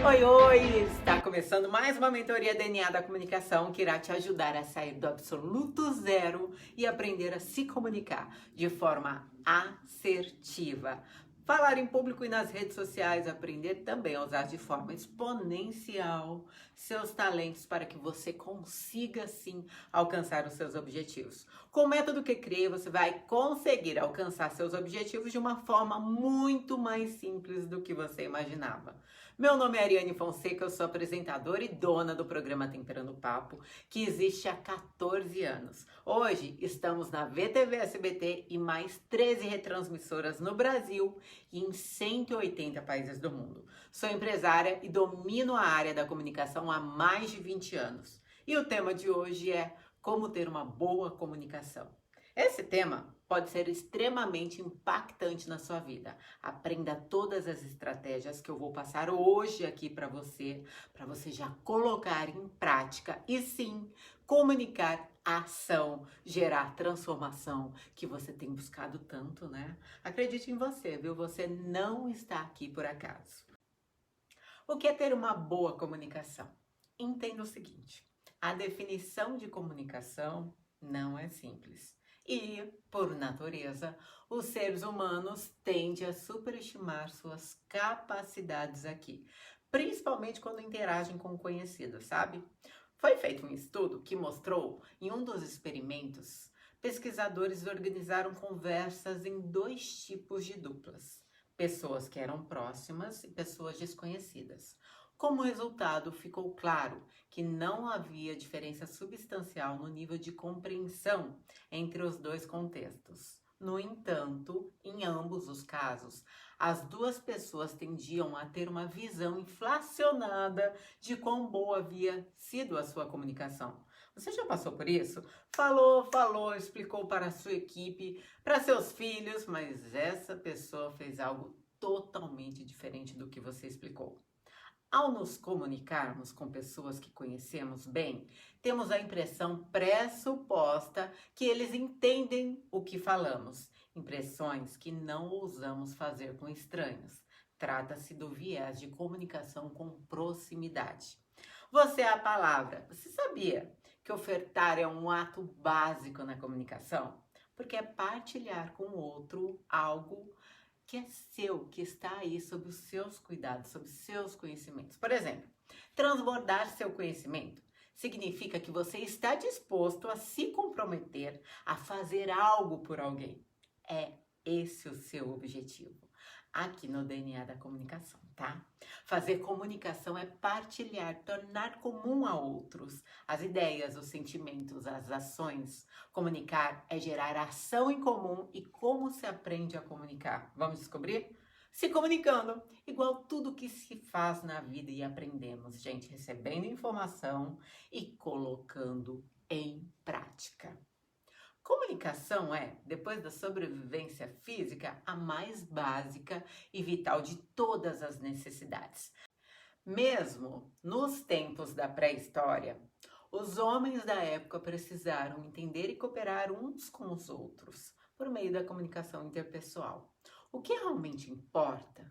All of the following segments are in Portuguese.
Oi, oi! Está começando mais uma mentoria DNA da comunicação que irá te ajudar a sair do absoluto zero e aprender a se comunicar de forma assertiva. Falar em público e nas redes sociais, aprender também a usar de forma exponencial seus talentos para que você consiga sim alcançar os seus objetivos. Com o método que criei, você vai conseguir alcançar seus objetivos de uma forma muito mais simples do que você imaginava. Meu nome é Ariane Fonseca, eu sou apresentadora e dona do programa Temperando Papo, que existe há 14 anos. Hoje estamos na VTV SBT e mais 13 retransmissoras no Brasil e em 180 países do mundo. Sou empresária e domino a área da comunicação há mais de 20 anos. E o tema de hoje é como ter uma boa comunicação. Esse tema pode ser extremamente impactante na sua vida. Aprenda todas as estratégias que eu vou passar hoje aqui para você já colocar em prática e sim comunicar ação, gerar transformação que você tem buscado tanto, né? Acredite em você, viu? Você não está aqui por acaso. O que é ter uma boa comunicação? Entenda o seguinte: a definição de comunicação não é simples. E, por natureza, os seres humanos tendem a superestimar suas capacidades aqui, principalmente quando interagem com conhecidos, sabe? Foi feito um estudo que mostrou, em um dos experimentos, pesquisadores organizaram conversas em dois tipos de duplas: pessoas que eram próximas e pessoas desconhecidas. Como resultado, ficou claro que não havia diferença substancial no nível de compreensão entre os dois contextos. No entanto, em ambos os casos, as duas pessoas tendiam a ter uma visão inflacionada de quão boa havia sido a sua comunicação. Você já passou por isso? Falou, explicou para a sua equipe, para seus filhos, mas essa pessoa fez algo totalmente diferente do que você explicou. Ao nos comunicarmos com pessoas que conhecemos bem, temos a impressão pressuposta que eles entendem o que falamos, impressões que não ousamos fazer com estranhos. Trata-se do viés de comunicação com proximidade. Você é a palavra. Você sabia que ofertar é um ato básico na comunicação? Porque é partilhar com o outro algo que é seu, que está aí sob os seus cuidados, sob os seus conhecimentos. Por exemplo, transbordar seu conhecimento significa que você está disposto a se comprometer a fazer algo por alguém. É esse o seu objetivo aqui no DNA da comunicação, tá? Fazer comunicação é partilhar, tornar comum a outros as ideias, os sentimentos, as ações. Comunicar é gerar ação em comum. E como se aprende a comunicar? Vamos descobrir? Se comunicando, igual tudo que se faz na vida e aprendemos, gente, recebendo informação e colocando em prática. Comunicação é, depois da sobrevivência física, a mais básica e vital de todas as necessidades. Mesmo nos tempos da pré-história, os homens da época precisaram entender e cooperar uns com os outros por meio da comunicação interpessoal. O que realmente importa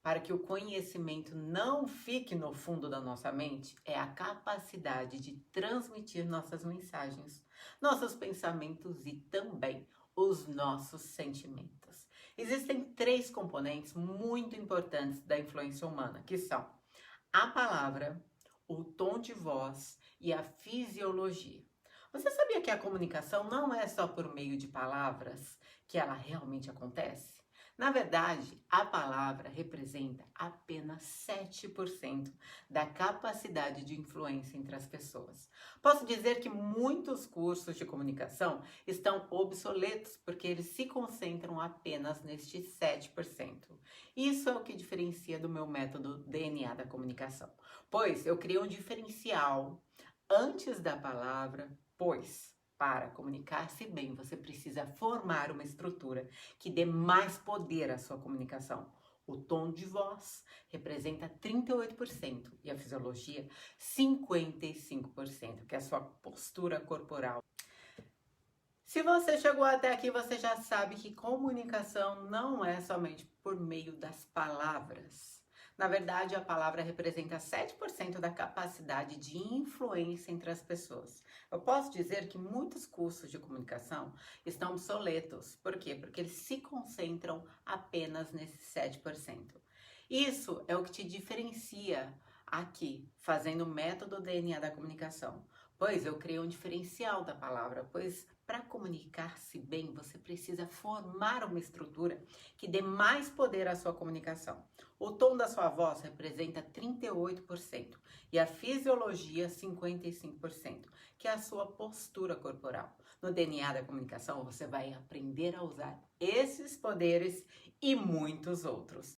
para que o conhecimento não fique no fundo da nossa mente é a capacidade de transmitir nossas mensagens, nossos pensamentos e também os nossos sentimentos. Existem três componentes muito importantes da influência humana, que são a palavra, o tom de voz e a fisiologia. Você sabia que a comunicação não é só por meio de palavras que ela realmente acontece? Na verdade, a palavra representa apenas 7% da capacidade de influência entre as pessoas. Posso dizer que muitos cursos de comunicação estão obsoletos porque eles se concentram apenas neste 7%. Isso é o que diferencia do meu método DNA da comunicação, pois eu criei um diferencial antes da palavra, pois para comunicar-se bem, você precisa formar uma estrutura que dê mais poder à sua comunicação. O tom de voz representa 38% e a fisiologia 55%, que é a sua postura corporal. Se você chegou até aqui, você já sabe que comunicação não é somente por meio das palavras. Na verdade, a palavra representa 7% da capacidade de influência entre as pessoas. Eu posso dizer que muitos cursos de comunicação estão obsoletos. Por quê? Porque eles se concentram apenas nesses 7%. Isso é o que te diferencia aqui, fazendo o método DNA da comunicação. Pois eu criei um diferencial da palavra, pois para comunicar-se bem, você precisa formar uma estrutura que dê mais poder à sua comunicação. O tom da sua voz representa 38% e a fisiologia 55%, que é a sua postura corporal. No DNA da comunicação, você vai aprender a usar esses poderes e muitos outros.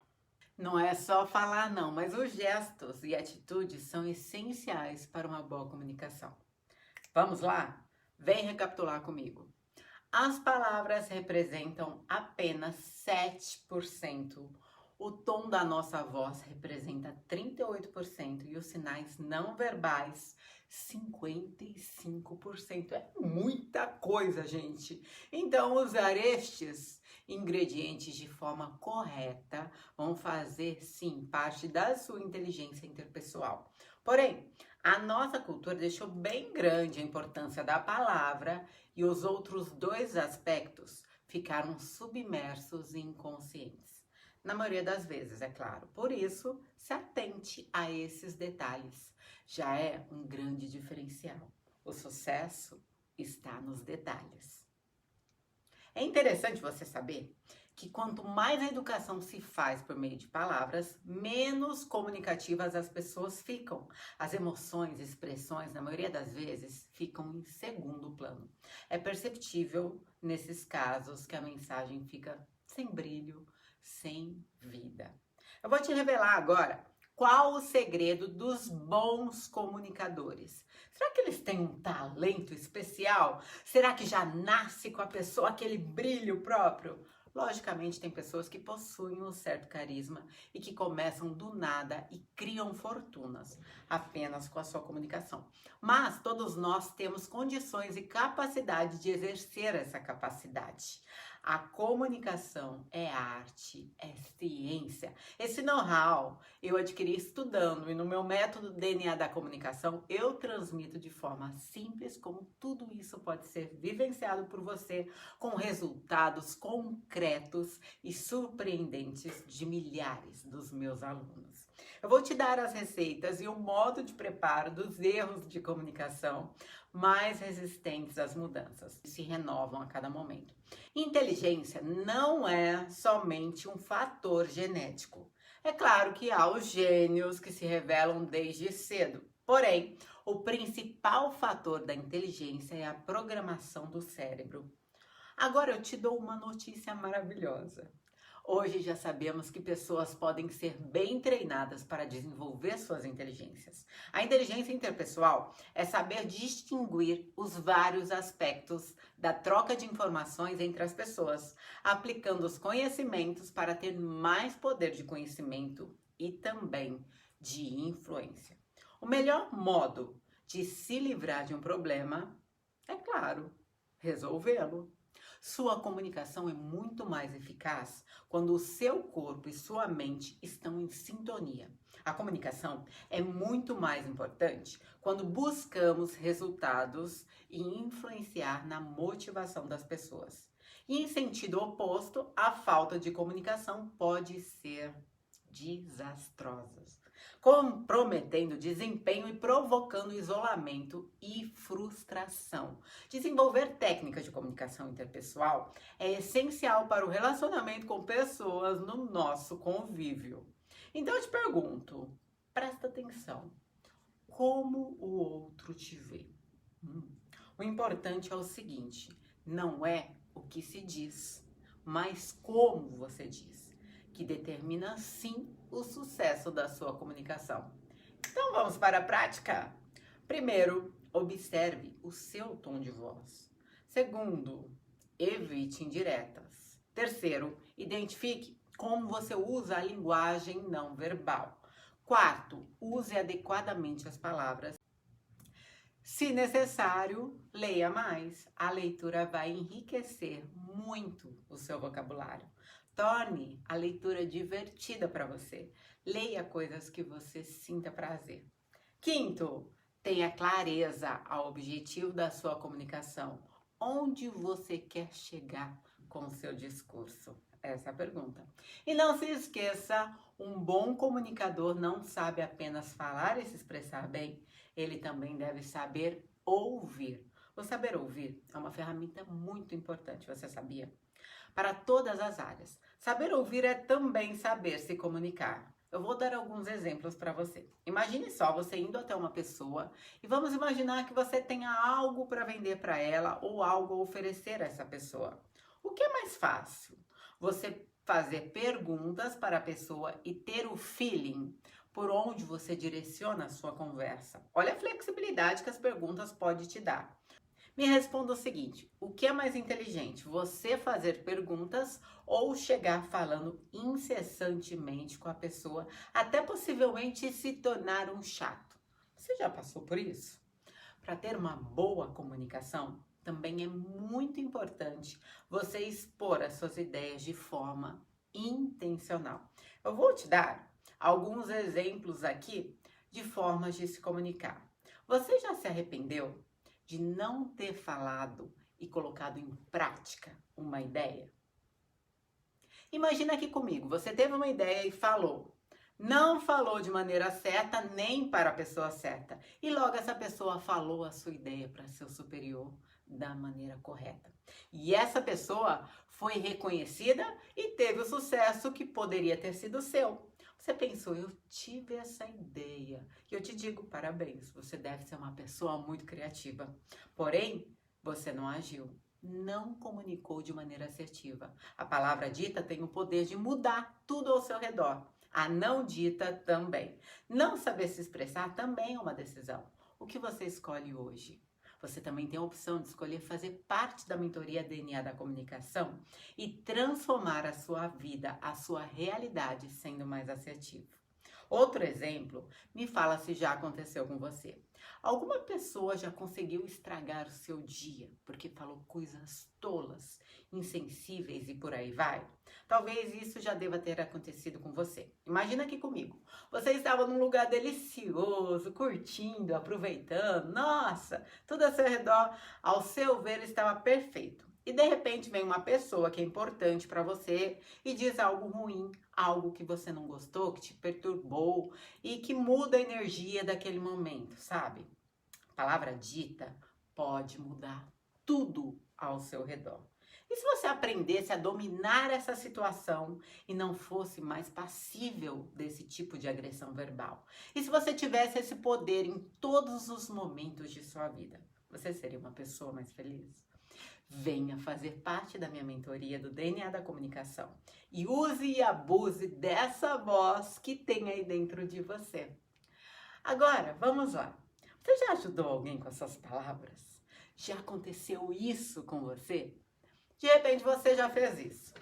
Não é só falar não, mas os gestos e atitudes são essenciais para uma boa comunicação. Vamos lá? Vem recapitular comigo. As palavras representam apenas 7%. O tom da nossa voz representa 38% e os sinais não verbais 55%. É muita coisa, gente. Então, usar estes ingredientes de forma correta vão fazer, sim, parte da sua inteligência interpessoal. Porém, a nossa cultura deixou bem grande a importância da palavra e os outros dois aspectos ficaram submersos e inconscientes. Na maioria das vezes, é claro. Por isso, se atente a esses detalhes. Já é um grande diferencial. O sucesso está nos detalhes. É interessante você saber que quanto mais a educação se faz por meio de palavras, menos comunicativas as pessoas ficam. As emoções e expressões, na maioria das vezes, ficam em segundo plano. É perceptível, nesses casos, que a mensagem fica sem brilho, sem vida. Eu vou te revelar agora qual o segredo dos bons comunicadores. Será que eles têm um talento especial? Será que já nasce com a pessoa aquele brilho próprio? Logicamente, tem pessoas que possuem um certo carisma e que começam do nada e criam fortunas apenas com a sua comunicação. Mas todos nós temos condições e capacidade de exercer essa capacidade. A comunicação é arte, é ciência. Esse know-how eu adquiri estudando e no meu método DNA da comunicação eu transmito de forma simples como tudo isso pode ser vivenciado por você com resultados concretos e surpreendentes de milhares dos meus alunos. Eu vou te dar as receitas e o modo de preparo dos erros de comunicação mais resistentes às mudanças, que se renovam a cada momento. Inteligência não é somente um fator genético. É claro que há os gênios que se revelam desde cedo. Porém, o principal fator da inteligência é a programação do cérebro. Agora eu te dou uma notícia maravilhosa. Hoje já sabemos que pessoas podem ser bem treinadas para desenvolver suas inteligências. A inteligência interpessoal é saber distinguir os vários aspectos da troca de informações entre as pessoas, aplicando os conhecimentos para ter mais poder de conhecimento e também de influência. O melhor modo de se livrar de um problema é, claro, resolvê-lo. Sua comunicação é muito mais eficaz quando o seu corpo e sua mente estão em sintonia. A comunicação é muito mais importante quando buscamos resultados e influenciar na motivação das pessoas. E em sentido oposto, a falta de comunicação pode ser desastrosa, comprometendo desempenho e provocando isolamento e frustração. Desenvolver técnicas de comunicação interpessoal é essencial para o relacionamento com pessoas no nosso convívio. Então eu te pergunto, presta atenção, como o outro te vê? O importante é o seguinte, não é o que se diz, mas como você diz, que determina sim o sucesso da sua comunicação. Então vamos para a prática? Primeiro, observe o seu tom de voz. Segundo, evite indiretas. Terceiro, identifique como você usa a linguagem não verbal. Quarto, use adequadamente as palavras. Se necessário, leia mais. A leitura vai enriquecer muito o seu vocabulário. Torne a leitura divertida para você. Leia coisas que você sinta prazer. Quinto, tenha clareza ao objetivo da sua comunicação. Onde você quer chegar com o seu discurso? Essa é a pergunta. E não se esqueça, um bom comunicador não sabe apenas falar e se expressar bem, ele também deve saber ouvir. O saber ouvir é uma ferramenta muito importante, você sabia? Para todas as áreas. Saber ouvir é também saber se comunicar. Eu vou dar alguns exemplos para você. Imagine só você indo até uma pessoa e vamos imaginar que você tenha algo para vender para ela ou algo a oferecer a essa pessoa. O que é mais fácil? Você fazer perguntas para a pessoa e ter o feeling por onde você direciona a sua conversa. Olha a flexibilidade que as perguntas podem te dar. Me responda o seguinte: o que é mais inteligente? Você fazer perguntas ou chegar falando incessantemente com a pessoa, até possivelmente se tornar um chato? Você já passou por isso? Para ter uma boa comunicação, também é muito importante você expor as suas ideias de forma intencional. Eu vou te dar alguns exemplos aqui de formas de se comunicar. Você já se arrependeu de não ter falado e colocado em prática uma ideia? Imagina aqui comigo, você teve uma ideia e falou. Não falou de maneira certa nem para a pessoa certa. E logo essa pessoa falou a sua ideia para seu superior da maneira correta. E essa pessoa foi reconhecida e teve o sucesso que poderia ter sido seu. Você pensou, eu tive essa ideia. E eu te digo, parabéns, você deve ser uma pessoa muito criativa. Porém, você não agiu. Não comunicou de maneira assertiva. A palavra dita tem o poder de mudar tudo ao seu redor. A não dita também. Não saber se expressar também é uma decisão. O que você escolhe hoje? Você também tem a opção de escolher fazer parte da mentoria DNA da comunicação e transformar a sua vida, a sua realidade, sendo mais assertivo. Outro exemplo, me fala se já aconteceu com você. Alguma pessoa já conseguiu estragar o seu dia porque falou coisas tolas, insensíveis e por aí vai? Talvez isso já deva ter acontecido com você. Imagina aqui comigo. Você estava num lugar delicioso, curtindo, aproveitando. Nossa, tudo ao seu redor, ao seu ver, estava perfeito. E de repente vem uma pessoa que é importante para você e diz algo ruim, algo que você não gostou, que te perturbou e que muda a energia daquele momento, sabe? A palavra dita pode mudar tudo ao seu redor. E se você aprendesse a dominar essa situação e não fosse mais passível desse tipo de agressão verbal? E se você tivesse esse poder em todos os momentos de sua vida? Você seria uma pessoa mais feliz? Venha fazer parte da minha mentoria do DNA da comunicação e use e abuse dessa voz que tem aí dentro de você. Agora, vamos lá. Você já ajudou alguém com as suas palavras? Já aconteceu isso com você? De repente você já fez isso.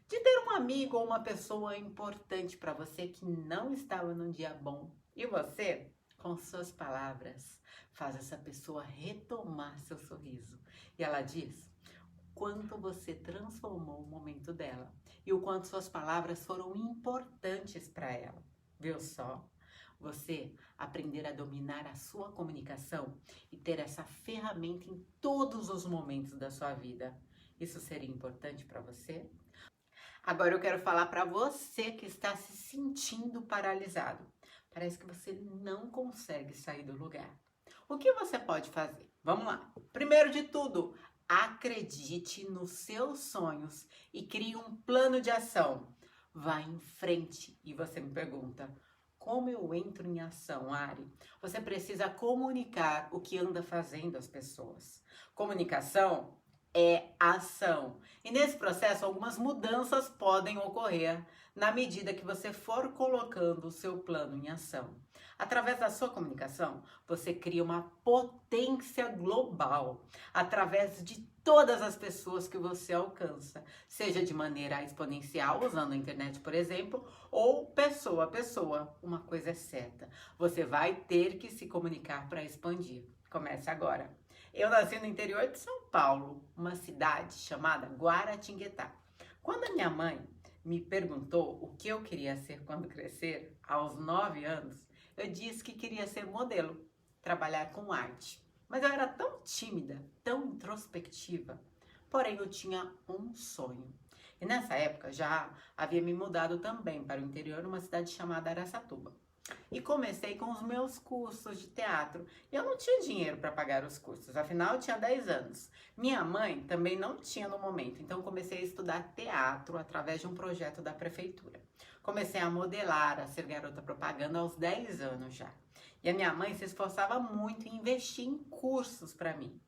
De ter um amigo ou uma pessoa importante para você que não estava num dia bom e você, com suas palavras, faz essa pessoa retomar seu sorriso. E ela diz quanto você transformou o momento dela e o quanto suas palavras foram importantes para ela. Viu só? Você aprender a dominar a sua comunicação e ter essa ferramenta em todos os momentos da sua vida. Isso seria importante para você? Agora eu quero falar para você que está se sentindo paralisado. Parece que você não consegue sair do lugar. O que você pode fazer? Vamos lá. Primeiro de tudo, acredite nos seus sonhos e crie um plano de ação. Vá em frente. E você me pergunta, como eu entro em ação, Ari? Você precisa comunicar o que anda fazendo às pessoas. Comunicação é ação. E nesse processo, algumas mudanças podem ocorrer na medida que você for colocando o seu plano em ação. Através da sua comunicação, você cria uma potência global, através de todas as pessoas que você alcança, seja de maneira exponencial, usando a internet, por exemplo, ou pessoa a pessoa. Uma coisa é certa, você vai ter que se comunicar para expandir. Comece agora. Eu nasci no interior de São Paulo, uma cidade chamada Guaratinguetá. Quando a minha mãe me perguntou o que eu queria ser quando crescer, aos 9 anos, eu disse que queria ser modelo, trabalhar com arte. Mas eu era tão tímida, tão introspectiva, porém eu tinha um sonho. E nessa época já havia me mudado também para o interior, numa cidade chamada Araçatuba. E comecei com os meus cursos de teatro. Eu não tinha dinheiro para pagar os cursos, afinal eu tinha 10 anos. Minha mãe também não tinha no momento, então comecei a estudar teatro através de um projeto da prefeitura. Comecei a modelar, a ser garota propaganda aos 10 anos já. E a minha mãe se esforçava muito em investir em cursos para mim.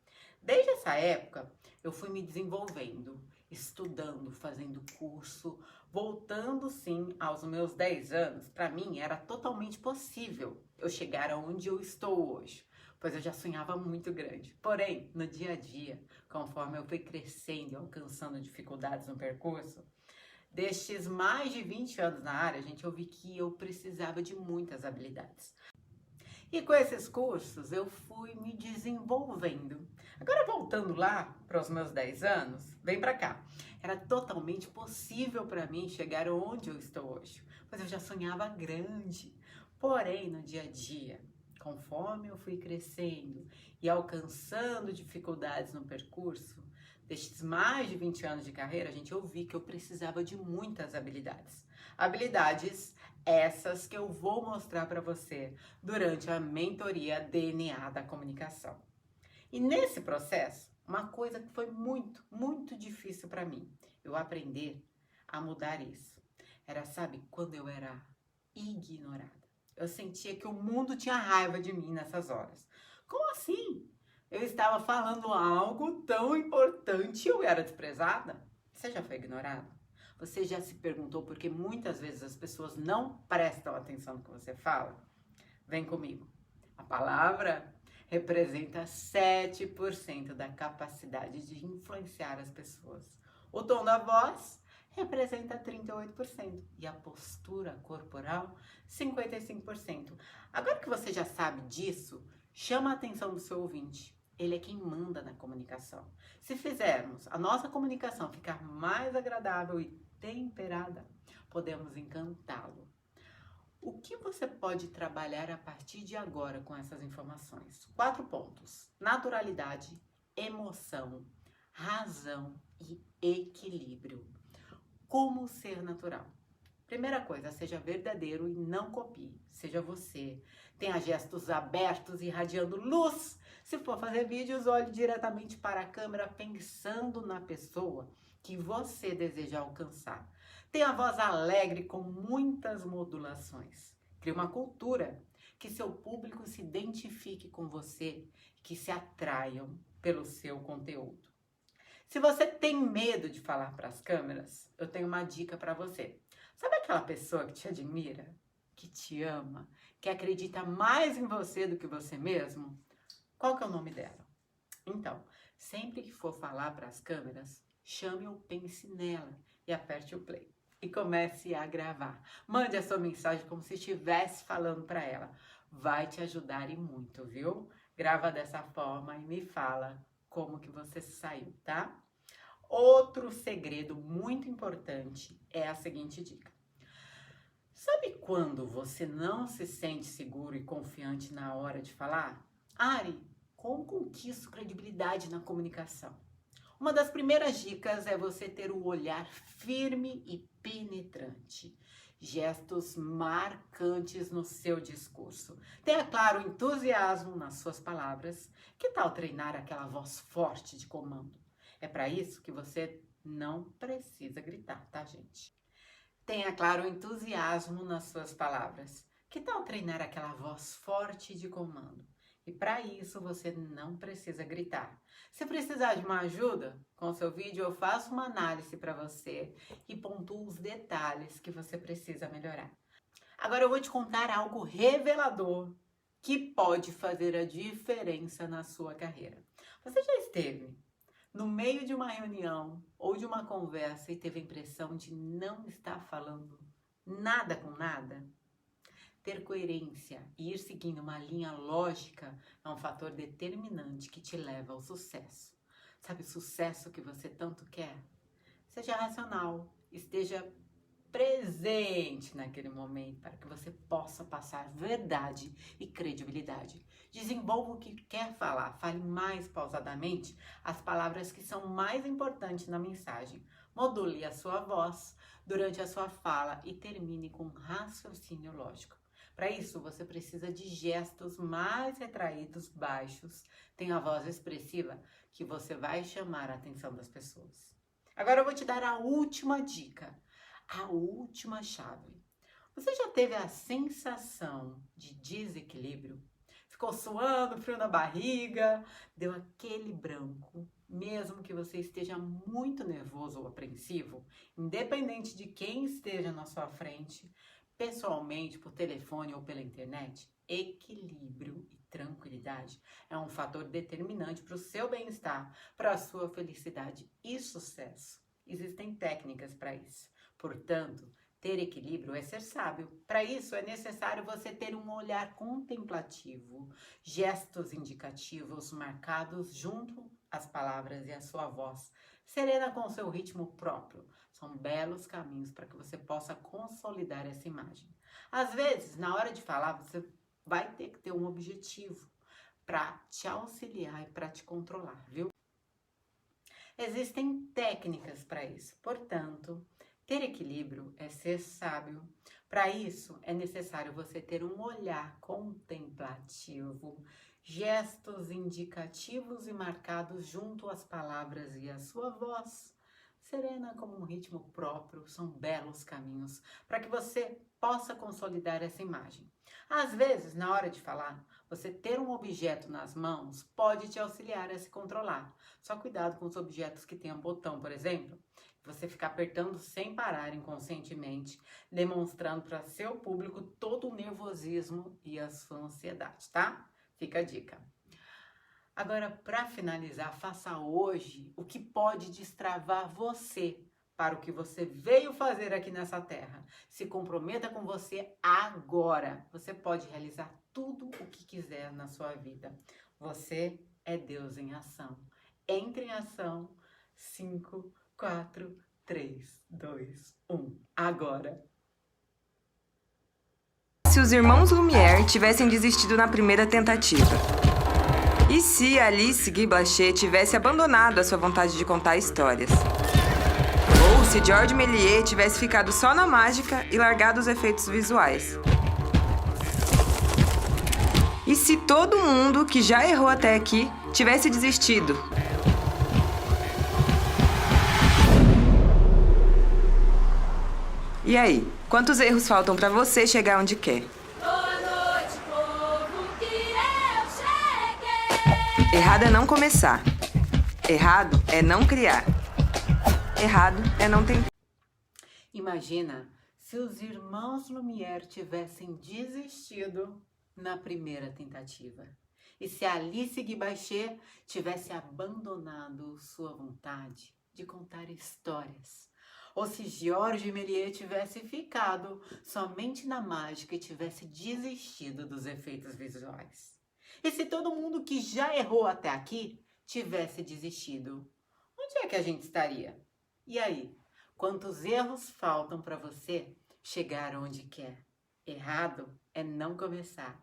Desde essa época, eu fui me desenvolvendo, estudando, fazendo curso, voltando sim aos meus 10 anos. Para mim era totalmente possível eu chegar aonde eu estou hoje, pois eu já sonhava muito grande. Porém, no dia a dia, conforme eu fui crescendo e alcançando dificuldades no percurso, destes mais de 20 anos na área, gente, eu vi que eu precisava de muitas habilidades. E com esses cursos eu fui me desenvolvendo. Agora voltando lá para os meus 10 anos, vem para cá. Era totalmente possível para mim chegar onde eu estou hoje, pois eu já sonhava grande. Porém, no dia a dia, conforme eu fui crescendo e alcançando dificuldades no percurso, destes mais de 20 anos de carreira, gente, eu vi que eu precisava de muitas habilidades. Habilidades essas que eu vou mostrar para você durante a mentoria DNA da comunicação. E nesse processo, uma coisa que foi muito difícil para mim, eu aprender a mudar isso. Era, sabe, quando eu era ignorada. Eu sentia que o mundo tinha raiva de mim nessas horas. Como assim? Eu estava falando algo tão importante e eu era desprezada? Você já foi ignorada? Você já se perguntou por que muitas vezes as pessoas não prestam atenção no que você fala? Vem comigo. A palavra representa 7% da capacidade de influenciar as pessoas. O tom da voz representa 38% e a postura corporal 55%. Agora que você já sabe disso, chama a atenção do seu ouvinte. Ele é quem manda na comunicação. Se fizermos a nossa comunicação ficar mais agradável e temperada, podemos encantá-lo. O que você pode trabalhar a partir de agora com essas informações? 4 pontos: naturalidade, emoção, razão e equilíbrio. Como ser natural? Primeira coisa, seja verdadeiro e não copie. Seja você. Tenha gestos abertos, irradiando luz. Se for fazer vídeos, olhe diretamente para a câmera, pensando na pessoa que você deseja alcançar. Tenha a voz alegre com muitas modulações. Crie uma cultura que seu público se identifique com você, que se atraiam pelo seu conteúdo. Se você tem medo de falar para as câmeras, eu tenho uma dica para você. Sabe aquela pessoa que te admira, que te ama, que acredita mais em você do que você mesmo? Qual que é o nome dela? Então, sempre que for falar para as câmeras, chame ou pense nela e aperte o play. E comece a gravar. Mande a sua mensagem como se estivesse falando para ela. Vai te ajudar e muito, viu? Grava dessa forma e me fala como que você saiu, tá? Outro segredo muito importante é a seguinte dica. Sabe quando você não se sente seguro e confiante na hora de falar? Ari, como conquisto credibilidade na comunicação? Uma das primeiras dicas é você ter um olhar firme e penetrante. Gestos marcantes no seu discurso. Tenha claro entusiasmo nas suas palavras. Que tal treinar aquela voz forte de comando? É para isso que você não precisa gritar, tá, gente? Tenha claro entusiasmo nas suas palavras. Que tal treinar aquela voz forte de comando? E para isso você não precisa gritar. Se precisar de uma ajuda com o seu vídeo, eu faço uma análise para você e pontuo os detalhes que você precisa melhorar. Agora eu vou te contar algo revelador que pode fazer a diferença na sua carreira. Você já esteve no meio de uma reunião ou de uma conversa e teve a impressão de não estar falando nada com nada? Ter coerência e ir seguindo uma linha lógica é um fator determinante que te leva ao sucesso. Sabe o sucesso que você tanto quer? Seja racional, esteja presente naquele momento para que você possa passar verdade e credibilidade. Desenvolva o que quer falar, fale mais pausadamente as palavras que são mais importantes na mensagem. Module a sua voz durante a sua fala e termine com raciocínio lógico. Para isso, você precisa de gestos mais retraídos, baixos. Tenha a voz expressiva que você vai chamar a atenção das pessoas. Agora eu vou te dar a última dica. A última chave. Você já teve a sensação de desequilíbrio? Ficou suando, frio na barriga, deu aquele branco, mesmo que você esteja muito nervoso ou apreensivo, independente de quem esteja na sua frente, pessoalmente, por telefone ou pela internet? Equilíbrio e tranquilidade é um fator determinante para o seu bem-estar, para a sua felicidade e sucesso. Existem técnicas para isso. Portanto, ter equilíbrio é ser sábio. Para isso, é necessário você ter um olhar contemplativo, gestos indicativos marcados junto às palavras e à sua voz, serena com seu ritmo próprio. São belos caminhos para que você possa consolidar essa imagem. Às vezes, na hora de falar, você vai ter que ter um objetivo para te auxiliar e para te controlar, viu? Existem técnicas para isso. Portanto, ter equilíbrio é ser sábio. Para isso, é necessário você ter um olhar contemplativo, gestos indicativos e marcados junto às palavras e à sua voz. Serena como um ritmo próprio, são belos caminhos para que você possa consolidar essa imagem. Às vezes, na hora de falar, você ter um objeto nas mãos pode te auxiliar a se controlar. Só cuidado com os objetos que tenham botão, por exemplo. Você ficar apertando sem parar inconscientemente, demonstrando para seu público todo o nervosismo e a sua ansiedade, tá? Fica a dica. Agora, para finalizar, faça hoje o que pode destravar você para o que você veio fazer aqui nessa terra. Se comprometa com você agora. Você pode realizar tudo o que quiser na sua vida. Você é Deus em ação. Entre em ação. 5, 4, 3, 2, 1. Agora. Se os irmãos Lumière tivessem desistido na primeira tentativa? E se Alice Guy Blaché tivesse abandonado a sua vontade de contar histórias? Ou se Georges Méliès tivesse ficado só na mágica e largado os efeitos visuais? E se todo mundo que já errou até aqui tivesse desistido? E aí, quantos erros faltam para você chegar onde quer? Boa noite, povo, que eu cheguei. Errado é não começar. Errado é não criar. Errado é não tentar. Imagina se os irmãos Lumière tivessem desistido na primeira tentativa. E se Alice Guy Blaché tivesse abandonado sua vontade de contar histórias. Ou se Georges Méliès tivesse ficado somente na mágica e tivesse desistido dos efeitos visuais. E se todo mundo que já errou até aqui tivesse desistido, onde é que a gente estaria? E aí, quantos erros faltam para você chegar onde quer? Errado é não começar.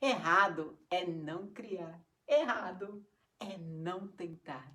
Errado é não criar. Errado é não tentar.